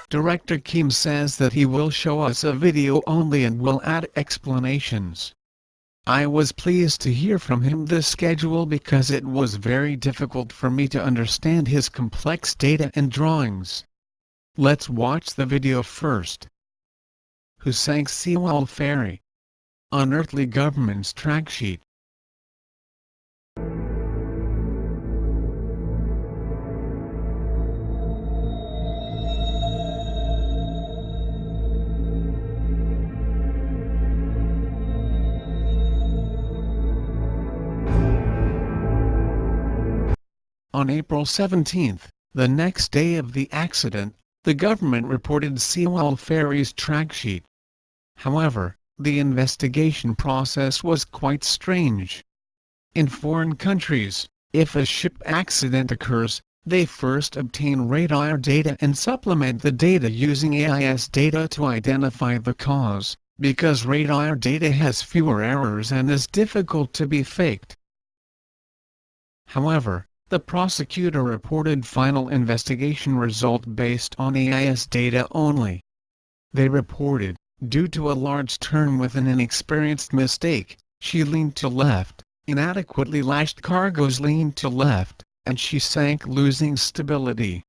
Director Kim says that he will show us a video only and will add explanations. I was pleased to hear from him this schedule because it was very difficult for me to understand his complex data and drawings. Let's watch the video first. Who sank Sewol Ferry? Unearthly government's track sheet. On April 17, the next day of the accident, the government reported Sewol Ferry's track sheet. However, the investigation process was quite strange. In foreign countries, if a ship accident occurs, they first obtain radar data and supplement the data using AIS data to identify the cause, because radar data has fewer errors and is difficult to be faked. However, the prosecutor reported final investigation result based on AIS data only. They reported, due to a large turn with an inexperienced mistake, she leaned to left, inadequately lashed cargoes leaned to left, and she sank losing stability.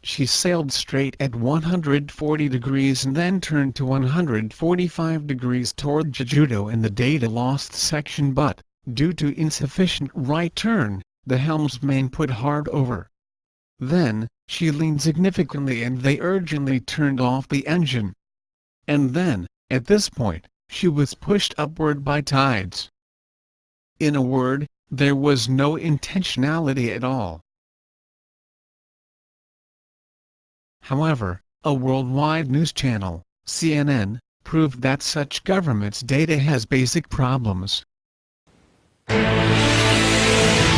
She sailed straight at 140 degrees and then turned to 145 degrees toward Jeju in the data lost section, but, due to insufficient right turn, the helmsman put hard over. Then, she leaned significantly and they urgently turned off the engine. And then, at this point, she was pushed upward by tides. In a word, there was no intentionality at all. However, a worldwide news channel, CNN, proved that such government's data has basic problems.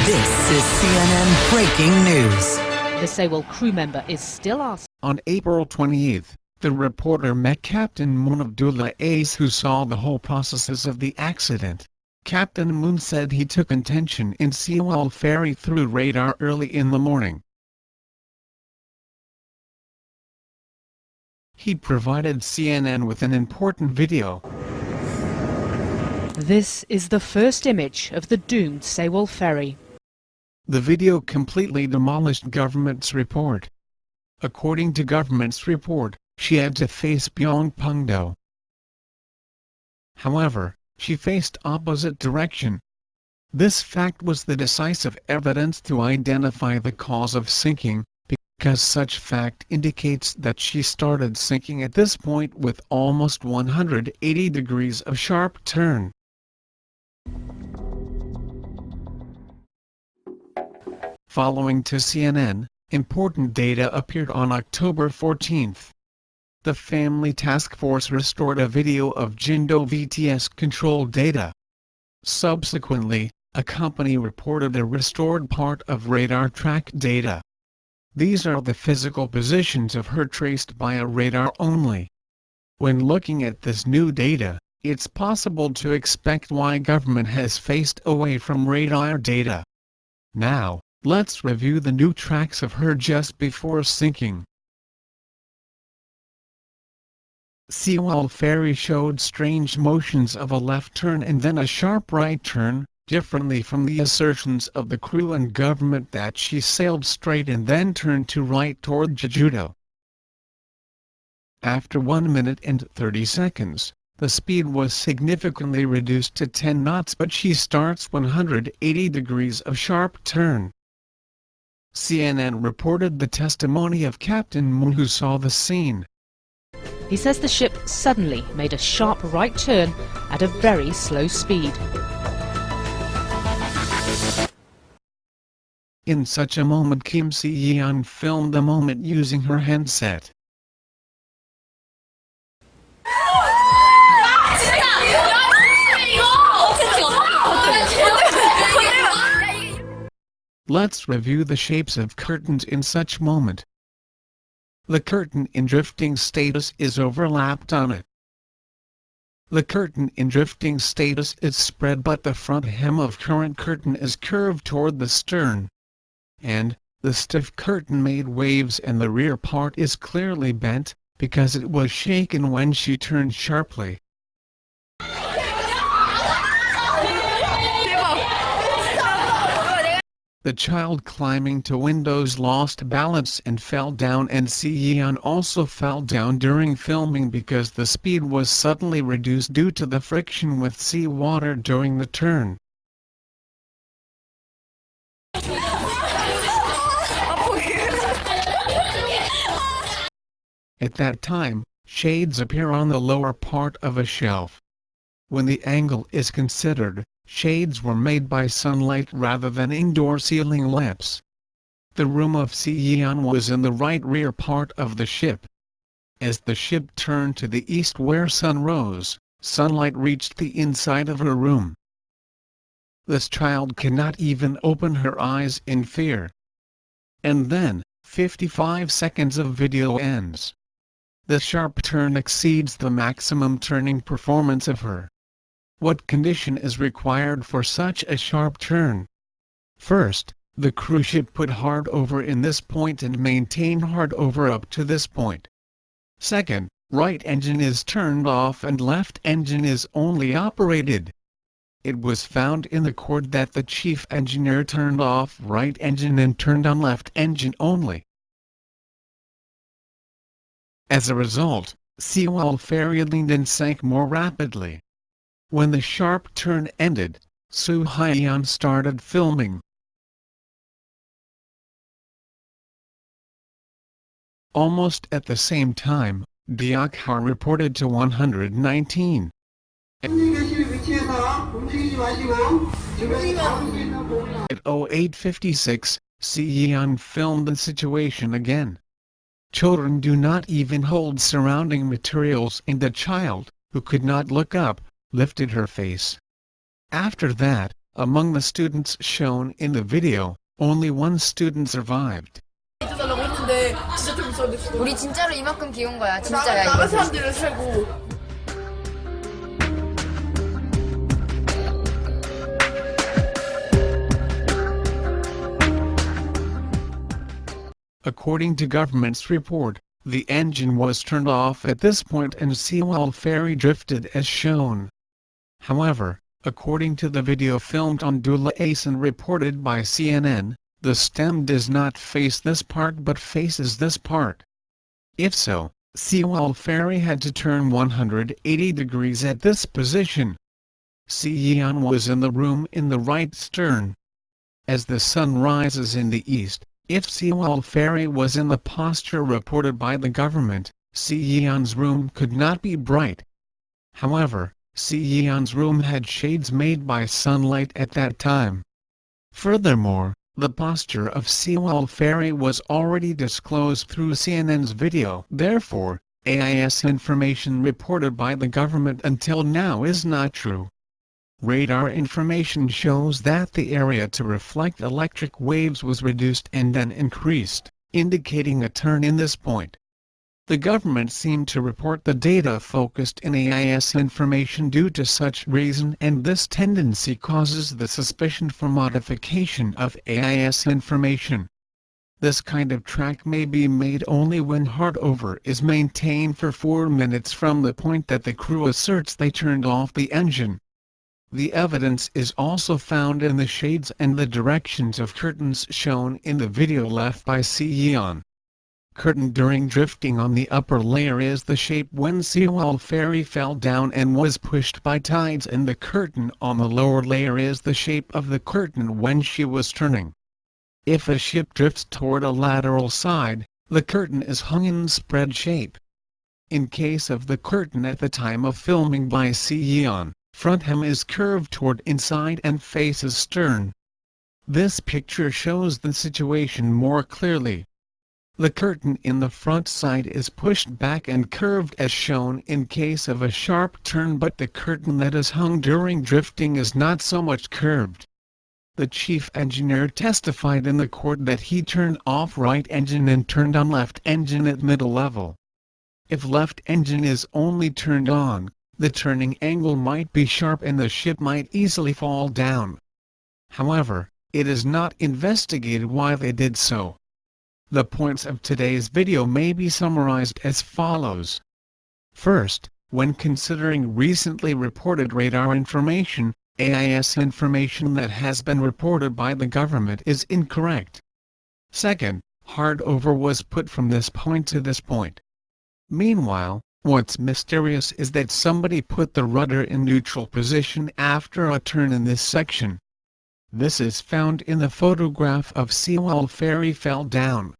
This is CNN Breaking News. The Sewol crew member is still asked. On April 28, the reporter met Captain Moon Abdullah Ace, who saw the whole processes of the accident. Captain Moon said he took attention in Sewol Ferry through radar early in the morning. He provided CNN with an important video. This is the first image of the doomed Sewol Ferry. The video completely demolished government's report. According to government's report, she had to face Pyeongpungdo. However, she faced opposite direction. This fact was the decisive evidence to identify the cause of sinking, because such fact indicates that she started sinking at this point with almost 180 degrees of sharp turn. Following to CNN, important data appeared on October 14. The Family Task Force restored a video of Jindo VTS control data. Subsequently, a company reported a restored part of radar track data. These are the physical positions of her traced by a radar only. When looking at this new data, it's possible to expect why government has phased away from radar data. Now, let's review the new tracks of her just before sinking. Sewol Ferry showed strange motions of a left turn and then a sharp right turn, differently from the assertions of the crew and government that she sailed straight and then turned to right toward Jeju. After 1 minute and 30 seconds, the speed was significantly reduced to 10 knots, but she starts 180 degrees of sharp turn. CNN reported the testimony of Captain Moon, who saw the scene. He says the ship suddenly made a sharp right turn at a very slow speed. In such a moment, Kim Si-yeon filmed the moment using her handset. Let's review the shapes of curtains in such moment. The curtain in drifting status is overlapped on it. The curtain in drifting status is spread, but the front hem of current curtain is curved toward the stern. And, The stiff curtain made waves and the rear part is clearly bent, because it was shaken when she turned sharply. The child climbing to windows lost balance and fell down, and Seyeon also fell down during filming because the speed was suddenly reduced due to the friction with seawater during the turn. At that time, shades appear on the lower part of a shelf. When the angle is considered, shades were made by sunlight rather than indoor ceiling lamps. The room of Seyeon was in the right rear part of the ship. As the ship turned to the east where sun rose, sunlight reached the inside of her room. This child cannot even open her eyes in fear. And then, 55 seconds of video ends. The sharp turn exceeds the maximum turning performance of her. What condition is required for such a sharp turn? First, the cruise ship put hard over in this point and maintain hard over up to this point. Second, right engine is turned off and left engine is only operated. It was found in the cord that the chief engineer turned off right engine and turned on left engine only. As a result, Sewol Ferry leaned and sank more rapidly. When the sharp turn ended, Soo Hyun started filming. Almost at the same time, Deokha reported to 119. At 08:56, Seyeon filmed the situation again. Children do not even hold surrounding materials, and the child, who could not look up, lifted her face. After that, among the students shown in the video, only one student survived. 우리 진짜로 이만큼 귀여운 거야. 진짜야 이거. 다른 사람들은 최고. According to government's report, the engine was turned off at this point and Sewol Ferry drifted as shown. However, according to the video filmed on Dula Ace and reported by CNN, the stem does not face this part but faces this part. If so, Sewol Ferry had to turn 180 degrees at this position. Seyeon was in the room in the right stern. As the sun rises in the east, if Sewol Ferry was in the posture reported by the government, Seyeon's room could not be bright. However, Seyeon's room had shades made by sunlight at that time. Furthermore, the posture of Sewol Ferry was already disclosed through CNN's video. Therefore, AIS information reported by the government until now is not true. Radar information shows that the area to reflect electric waves was reduced and then increased, indicating a turn in this point. The government seemed to report the data focused in AIS information due to such reason, and this tendency causes the suspicion for modification of AIS information. This kind of track may be made only when hard over is maintained for 4 minutes from the point that the crew asserts they turned off the engine. The evidence is also found in the shades and the directions of curtains shown in the video left by Seyeon. Curtain during drifting on the upper layer is the shape when Sewol Ferry fell down and was pushed by tides, and the curtain on the lower layer is the shape of the curtain when she was turning. If a ship drifts toward a lateral side, the curtain is hung in spread shape. In case of the curtain at the time of filming by Seyeon, front hem is curved toward inside and faces stern. This picture shows the situation more clearly. The curtain in the front side is pushed back and curved as shown in case of a sharp turn, but the curtain that is hung during drifting is not so much curved. The chief engineer testified in the court that he turned off right engine and turned on left engine at middle level. If left engine is only turned on, the turning angle might be sharp and the ship might easily fall down. However, It is not investigated why they did so. The points of today's video may be summarized as follows. First, when considering recently reported radar information, AIS information that has been reported by the government is incorrect. Second, hard over was put from this point to this point. Meanwhile, what's mysterious is that somebody put the rudder in neutral position after a turn in this section. This is found in the photograph of Sewol Ferry fell down.